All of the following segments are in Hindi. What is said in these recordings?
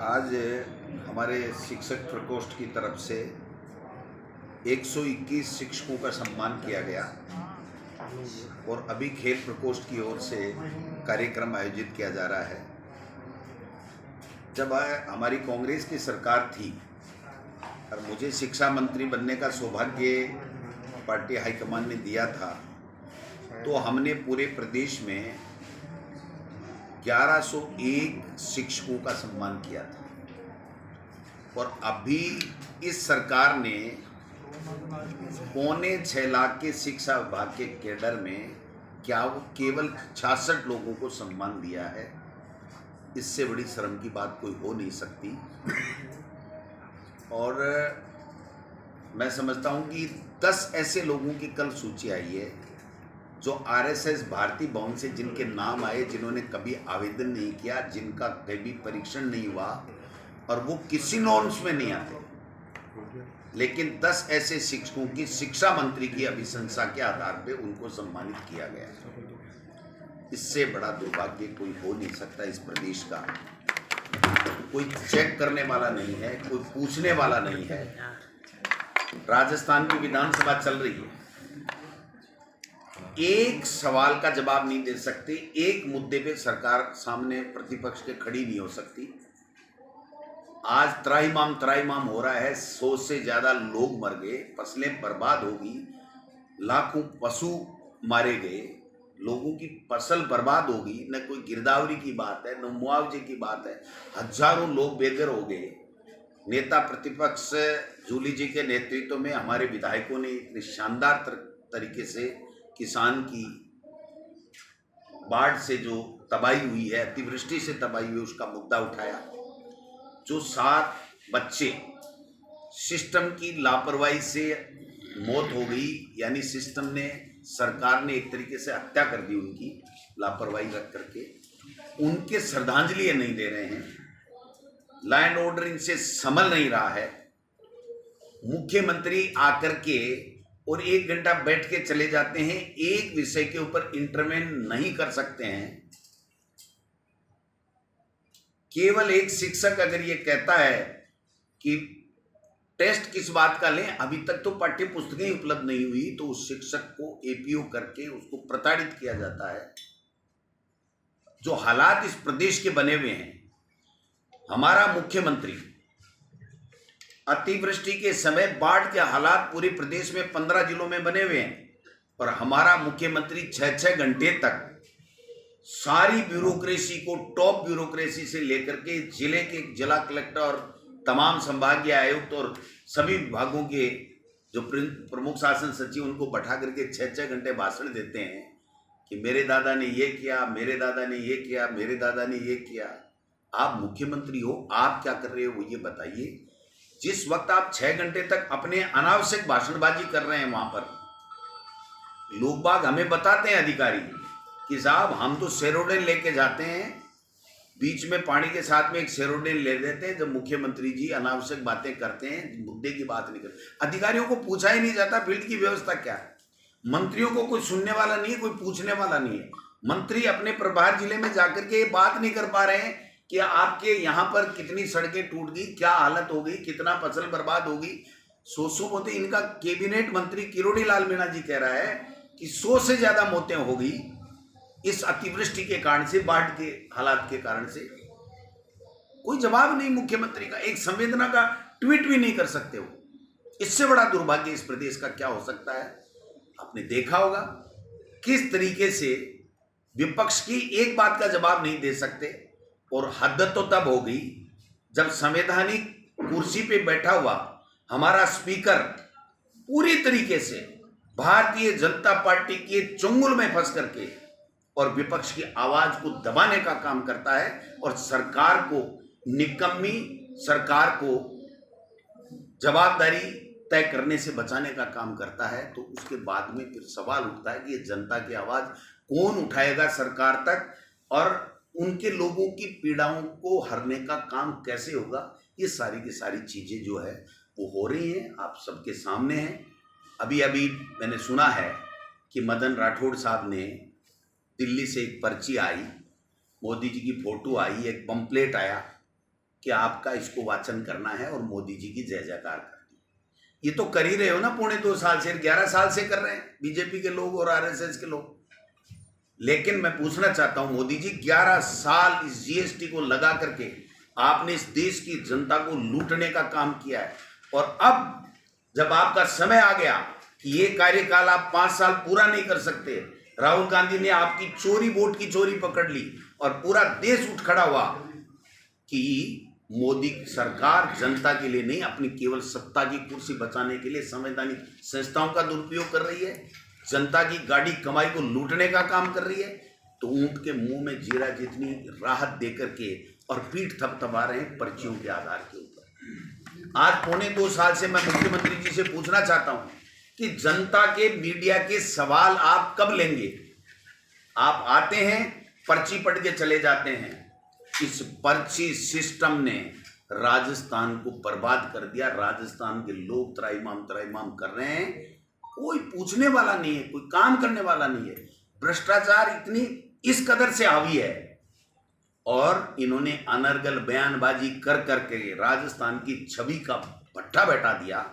आज हमारे शिक्षक प्रकोष्ठ की तरफ से 121 शिक्षकों का सम्मान किया गया और अभी खेल प्रकोष्ठ की ओर से कार्यक्रम आयोजित किया जा रहा है। जब हमारी कांग्रेस की सरकार थी और मुझे शिक्षा मंत्री बनने का सौभाग्य पार्टी हाईकमान ने दिया था, तो हमने पूरे प्रदेश में 1101 शिक्षकों का सम्मान किया था। और अभी इस सरकार ने 6.25 लाख के शिक्षा विभाग के कैडर में केवल 66 लोगों को सम्मान दिया है। इससे बड़ी शर्म की बात कोई हो नहीं सकती। और मैं समझता हूं कि 10 ऐसे लोगों की कल सूची आई है जो आरएसएस भारतीय भवन से जिनके नाम आए, जिन्होंने कभी आवेदन नहीं किया, जिनका कभी परीक्षण नहीं हुआ और वो किसी नॉर्म्स में नहीं आते, लेकिन 10 ऐसे शिक्षकों की शिक्षा मंत्री की अभिशंसा के आधार पे उनको सम्मानित किया गया। इससे बड़ा दुर्भाग्य कोई हो नहीं सकता। इस प्रदेश का कोई चेक करने वाला नहीं है, कोई पूछने वाला नहीं है। राजस्थान की विधानसभा चल रही है, एक सवाल का जवाब नहीं दे सकते, एक मुद्दे पे सरकार सामने प्रतिपक्ष के खड़ी नहीं हो सकती। आज त्राहिमाम हो रहा है, 100 से ज्यादा लोग मर गए, फसलें बर्बाद होगी, लाखों पशु मारे गए, लोगों की फसल बर्बाद होगी। न कोई गिरदावरी की बात है, न मुआवजे की बात है। हजारों लोग बेघर हो गए। नेता प्रतिपक्ष जूली जी के नेतृत्व में हमारे विधायकों ने इतने शानदार तरीके से किसान की बाढ़ से जो तबाही हुई है, अतिवृष्टि से तबाही हुई, उसका मुद्दा उठाया। जो 7 बच्चे सिस्टम की लापरवाही से मौत हो गई, यानी सिस्टम ने, सरकार ने एक तरीके से हत्या कर दी उनकी लापरवाही रख करके, उनके श्रद्धांजलि नहीं दे रहे हैं। लॉ एंड ऑर्डर इनसे संभल नहीं रहा है। मुख्यमंत्री आकर के और 1 घंटा बैठ के चले जाते हैं, एक विषय के ऊपर इंटरवेन नहीं कर सकते हैं। केवल एक शिक्षक अगर ये कहता है कि टेस्ट किस बात का लें, अभी तक तो पाठ्य पुस्तकें ही उपलब्ध नहीं हुई, तो उस शिक्षक को एपीओ करके उसको प्रताड़ित किया जाता है। जो हालात इस प्रदेश के बने हुए हैं, हमारा मुख्यमंत्री अतिवृष्टि के समय बाढ़ के हालात पूरे प्रदेश में 15 जिलों में बने हुए हैं, और हमारा मुख्यमंत्री 6-6 घंटे तक सारी ब्यूरोक्रेसी को, टॉप ब्यूरोक्रेसी से लेकर के जिले के जिला कलेक्टर और तमाम संभागीय आयुक्त और सभी विभागों के जो प्रमुख शासन सचिव, उनको बैठा करके 6-6 घंटे भाषण देते हैं कि मेरे दादा ने ये किया, मेरे दादा ने ये किया, मेरे दादा ने ये किया। आप मुख्यमंत्री हो, आप क्या कर रहे हो वो ये बताइए। जिस वक्त आप 6 घंटे तक अपने अनावश्यक भाषणबाजी कर रहे हैं, वहां पर लोग बाग हमें बताते हैं, अधिकारी, कि साहब हम तो सेरोडेन लेके जाते हैं, बीच में पानी के साथ में एक सेरोडेन ले देते हैं जब मुख्यमंत्री जी अनावश्यक बातें करते हैं, मुद्दे की बात नहीं करते। अधिकारियों को पूछा ही नहीं जाता फील्ड की व्यवस्था क्या है। मंत्रियों को कोई सुनने वाला नहीं है, कोई पूछने वाला नहीं है। मंत्री अपने प्रभार जिले में जाकर के ये बात नहीं कर पा रहे हैं कि आपके यहाँ पर कितनी सड़कें टूट गई, क्या हालत हो गई, कितना फसल बर्बाद होगी। 100 मौतें, इनका कैबिनेट मंत्री किरोड़ी लाल मीणा जी कह रहा है कि 100 से ज्यादा मौतें हो गई इस अतिवृष्टि के कारण से, बाढ़ के हालात के कारण से। कोई जवाब नहीं मुख्यमंत्री का, एक संवेदना का ट्वीट भी नहीं कर सकते हो। इससे बड़ा दुर्भाग्य इस प्रदेश का क्या हो सकता है। आपने देखा होगा किस तरीके से विपक्ष की एक बात का जवाब नहीं दे सकते। और हद तो तब हो गई जब संवैधानिक कुर्सी पे बैठा हुआ हमारा स्पीकर पूरी तरीके से भारतीय जनता पार्टी के चंगुल में फंस करके और विपक्ष की आवाज को दबाने का काम करता है और सरकार को, निकम्मी सरकार को जवाबदारी तय करने से बचाने का काम करता है। तो उसके बाद में फिर सवाल उठता है कि ये जनता की आवाज कौन उठाएगा सरकार तक, और उनके लोगों की पीड़ाओं को हरने का काम कैसे होगा। ये सारी की सारी चीजें जो है वो हो रही हैं, आप सबके सामने हैं। अभी अभी मैंने सुना है कि मदन राठौड़ साहब ने, दिल्ली से एक पर्ची आई, मोदी जी की फोटो आई, एक पंपलेट आया कि आपका इसको वाचन करना है और मोदी जी की जय जयकार करनी। ये तो कर ही रहे हो ना, 2.25 साल से, 11 साल से कर रहे हैं बीजेपी के लोग और आरएसएस के लोग। लेकिन मैं पूछना चाहता हूं मोदी जी, 11 साल इस जीएसटी को लगा करके आपने इस देश की जनता को लूटने का काम किया है, और अब जब आपका समय आ गया कि ये कार्यकाल आप 5 साल पूरा नहीं कर सकते, राहुल गांधी ने आपकी चोरी, वोट की चोरी पकड़ ली और पूरा देश उठ खड़ा हुआ कि मोदी सरकार जनता के लिए नहीं, अपनी केवल सत्ता की कुर्सी बचाने के लिए संवैधानिक संस्थाओं का दुरुपयोग कर रही है, जनता की गाड़ी कमाई को लूटने का काम कर रही है। तो ऊंट के मुंह में जीरा जितनी राहत देकर के और पीठ थपथपा रहे हैं पर्चियों के आधार के ऊपर। आज 2.25 साल से मैं मुख्यमंत्री जी से पूछना चाहता हूं कि जनता के, मीडिया के सवाल आप कब लेंगे? आप आते हैं, पर्ची पढ़ के चले जाते हैं। इस पर्ची सिस्टम ने राजस्थान को बर्बाद कर दिया। राजस्थान के लोग त्राहिमाम कर रहे हैं, कोई पूछने वाला नहीं है, कोई काम करने वाला नहीं है। भ्रष्टाचार इतनी इस कदर से हावी है और इन्होंने अनर्गल बयानबाजी कर करके राजस्थान की छवि का भट्ठा बैठा दिया।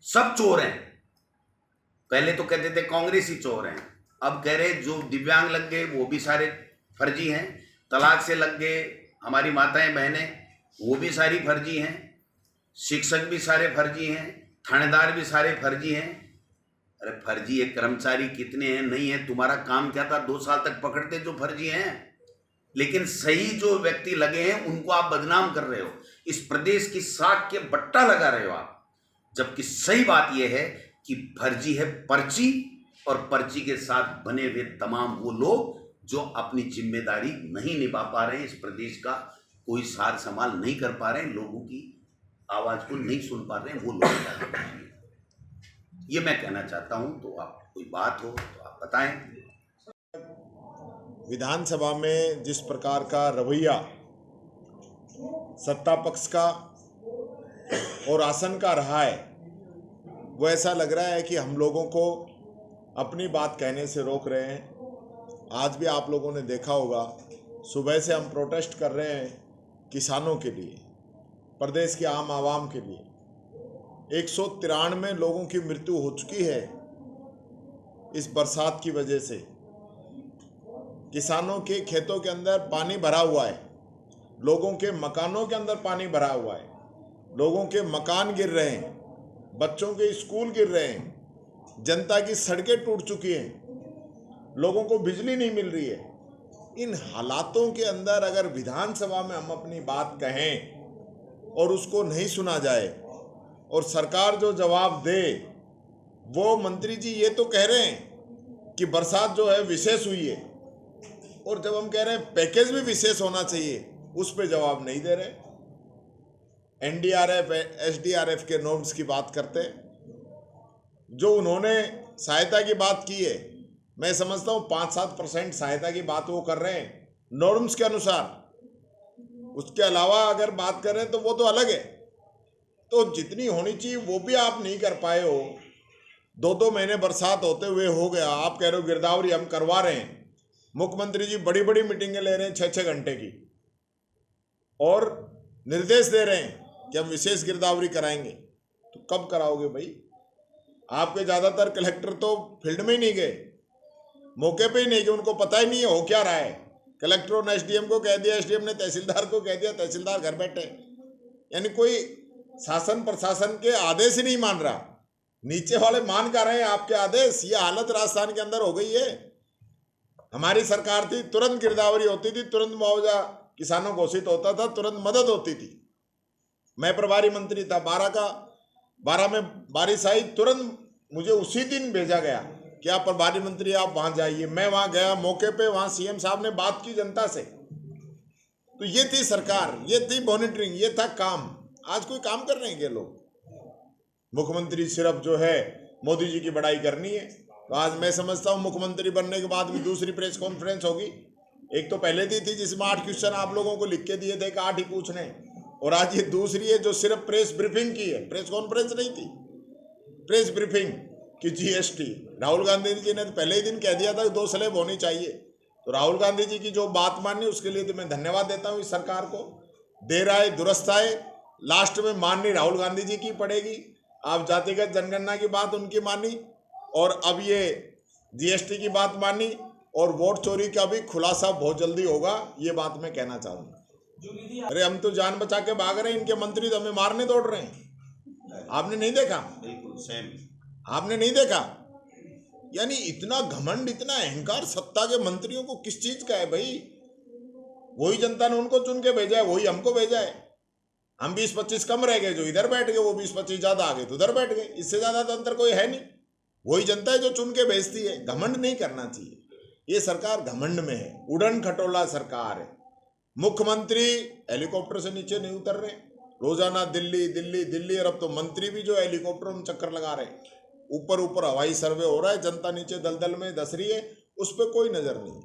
सब चोर हैं। पहले तो कहते थे कांग्रेस ही चोर हैं, अब कह रहे जो दिव्यांग लग गए वो भी सारे फर्जी हैं, तलाक से लग गए हमारी माताएं बहनें वो भी सारी फर्जी हैं, शिक्षक भी सारे फर्जी हैं, थानेदार भी सारे फर्जी हैं। अरे फर्जी है, कर्मचारी कितने हैं? नहीं है, तुम्हारा काम क्या था? 2 साल तक पकड़ते जो फर्जी हैं, लेकिन सही जो व्यक्ति लगे हैं उनको आप बदनाम कर रहे हो, इस प्रदेश की साख के बट्टा लगा रहे हो आप। जबकि सही बात यह है कि फर्जी है पर्ची, और पर्ची के साथ बने हुए तमाम वो लोग जो अपनी जिम्मेदारी नहीं निभा पा रहे हैं, इस प्रदेश का कोई सार संभाल नहीं कर पा रहे हैं, लोगों की आवाज को नहीं सुन पा रहे हैं, वो लोग। ये मैं कहना चाहता हूं। तो आप कोई बात हो तो आप बताएं। विधानसभा में जिस प्रकार का रवैया सत्ता पक्ष का और आसन का रहा है, वो ऐसा लग रहा है कि हम लोगों को अपनी बात कहने से रोक रहे हैं। आज भी आप लोगों ने देखा होगा, सुबह से हम प्रोटेस्ट कर रहे हैं किसानों के लिए, प्रदेश के आम आवाम के लिए। 193 लोगों की मृत्यु हो चुकी है इस बरसात की वजह से। किसानों के खेतों के अंदर पानी भरा हुआ है, लोगों के मकानों के अंदर पानी भरा हुआ है, लोगों के मकान गिर रहे हैं, बच्चों के स्कूल गिर रहे हैं, जनता की सड़कें टूट चुकी हैं, लोगों को बिजली नहीं मिल रही है। इन हालातों के अंदर अगर विधानसभा में हम अपनी बात कहें और उसको नहीं सुना जाए और सरकार जो जवाब दे, वो मंत्री जी ये तो कह रहे हैं कि बरसात जो है विशेष हुई है, और जब हम कह रहे हैं पैकेज भी विशेष होना चाहिए, उस पर जवाब नहीं दे रहे। एनडीआरएफ, एसडीआरएफ के नॉर्म्स की बात करते हैं, जो उन्होंने सहायता की बात की है, मैं समझता हूँ 5-7% सहायता की बात वो कर रहे हैं नॉर्म्स के अनुसार। उसके अलावा अगर बात करें तो वो तो अलग है। तो जितनी होनी चाहिए वो भी आप नहीं कर पाए हो। 2-2 महीने बरसात होते हुए हो गया, आप कह रहे हो गिरदावरी हम करवा रहे हैं। मुख्यमंत्री जी बड़ी बड़ी मीटिंगें ले रहे हैं 6-6 घंटे की, और निर्देश दे रहे हैं कि हम विशेष गिरदावरी कराएंगे। तो कब कराओगे भाई? आपके ज़्यादातर कलेक्टर तो फील्ड में ही नहीं गए, मौके पे ही नहीं गए, उनको पता ही नहीं है हो क्या रहा है। कलेक्टरों ने एसडीएम को कह दिया, एसडीएम ने तहसीलदार को कह दिया, तहसीलदार घर बैठे। यानी कोई शासन प्रशासन के आदेश ही नहीं मान रहा। नीचे वाले मान कर रहे हैं आपके आदेश। ये हालत राजस्थान के अंदर हो गई है। हमारी सरकार थी, तुरंत गिरदावरी होती थी, तुरंत मुआवजा किसानों घोषित होता था, तुरंत मदद होती थी। मैं प्रभारी मंत्री था, 12 में बारिश आई, तुरंत मुझे उसी दिन भेजा गया कि आप प्रभारी मंत्री आप वहां जाइए। मैं वहां गया, मौके पे वहां सीएम साहब ने बात की जनता से। तो ये थी सरकार, ये थी मॉनिटरिंग, ये था काम। आज कोई काम कर रहे हैं ये लोग? मुख्यमंत्री सिर्फ जो है मोदी जी की बड़ाई करनी है। तो आज मैं समझता हूँ मुख्यमंत्री बनने के बाद भी दूसरी प्रेस कॉन्फ्रेंस होगी। एक तो पहले दी थी जिसमें 8 क्वेश्चन आप लोगों को लिख के दिए थे कि 8 ही पूछने, और आज ये दूसरी है जो सिर्फ प्रेस ब्रीफिंग की है, प्रेस कॉन्फ्रेंस नहीं थी, प्रेस ब्रीफिंग कि जीएसटी। राहुल गांधी जी ने तो पहले ही दिन कह दिया था कि 2 स्लैब होनी चाहिए। तो राहुल गांधी जी की जो बात मानी उसके लिए तो मैं धन्यवाद देता हूँ इस सरकार को। देर आए दुरुस्त आए, लास्ट में माननी राहुल गांधी जी की पड़ेगी। आप जातिगत जनगणना की बात उनकी मानी और अब ये जीएसटी की बात मानी और वोट चोरी का भी खुलासा बहुत जल्दी होगा, ये बात मैं कहना चाहूंगा। अरे हम तो जान बचा के भाग रहे हैं, इनके मंत्री तो हमें मारने दौड़ रहे हैं। आपने नहीं देखा? बिल्कुल सेम। आपने नहीं देखा? यानी इतना घमंड, इतना अहंकार सत्ता के मंत्रियों को किस चीज का है भाई? वही जनता ने उनको चुन के भेजा है, वही हमको भेजा है। हम 20-25 कम रह गए जो इधर बैठ गए, वो 20-25 ज्यादा आ गए तो उधर बैठ गए। इससे ज्यादा तो अंतर कोई है नहीं। वही जनता है जो चुन के भेजती है। घमंड नहीं करना चाहिए। ये सरकार घमंड में है, उड़न खटोला सरकार है। मुख्यमंत्री हेलीकॉप्टर से नीचे नहीं उतर रहे, रोजाना दिल्ली दिल्ली दिल्ली, और अब तो मंत्री भी जो हेलीकॉप्टर में चक्कर लगा रहे, ऊपर ऊपर हवाई सर्वे हो रहा है, जनता नीचे दलदल में धस रही है, उस पर कोई नजर नहीं।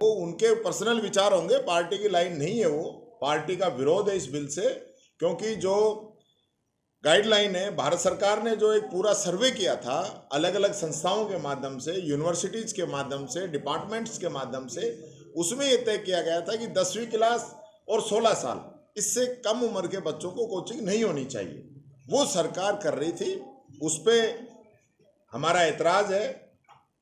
वो उनके पर्सनल विचार होंगे, पार्टी की लाइन नहीं है वो। पार्टी का विरोध है इस बिल से, क्योंकि जो गाइडलाइन है, भारत सरकार ने जो एक पूरा सर्वे किया था अलग अलग संस्थाओं के माध्यम से, यूनिवर्सिटीज के माध्यम से, डिपार्टमेंट्स के माध्यम से, उसमें यह तय किया गया था कि 10वीं क्लास और 16 साल इससे कम उम्र के बच्चों को कोचिंग नहीं होनी चाहिए। वो सरकार कर रही थी, उस पर हमारा एतराज़ है।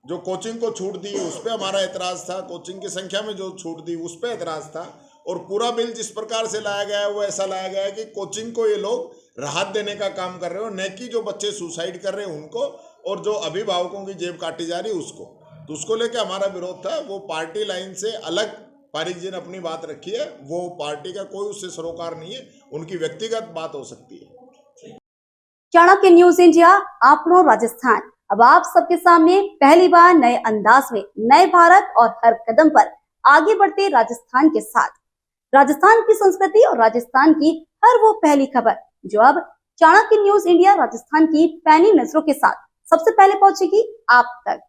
जो कोचिंग को छूट दी उस पर हमारा एतराज़ था, कोचिंग की संख्या में जो छूट दी उस पर एतराज़ था। और पूरा बिल जिस प्रकार से लाया गया है वो ऐसा लाया गया है कि कोचिंग को ये लोग राहत देने का काम कर रहे हो, न कि जो बच्चे सुसाइड कर रहे हैं उनको, और जो अभिभावकों की जेब काटी जा रही है उसको। तो उसको लेकर हमारा विरोध था। वो पार्टी लाइन से अलग पारिक जी ने अपनी बात रखी है, वो पार्टी का कोई उससे सरोकार नहीं है, उनकी व्यक्तिगत बात हो सकती है। चाणक्य न्यूज इंडिया, आपनो राजस्थान, अब आप सबके सामने पहली बार नए अंदाज में, नए भारत और हर कदम पर आगे बढ़ते राजस्थान के साथ, राजस्थान की संस्कृति और राजस्थान की हर वो पहली खबर जो अब चाणक्य न्यूज इंडिया राजस्थान की पैनी नजरों के साथ सबसे पहले पहुंचेगी आप तक।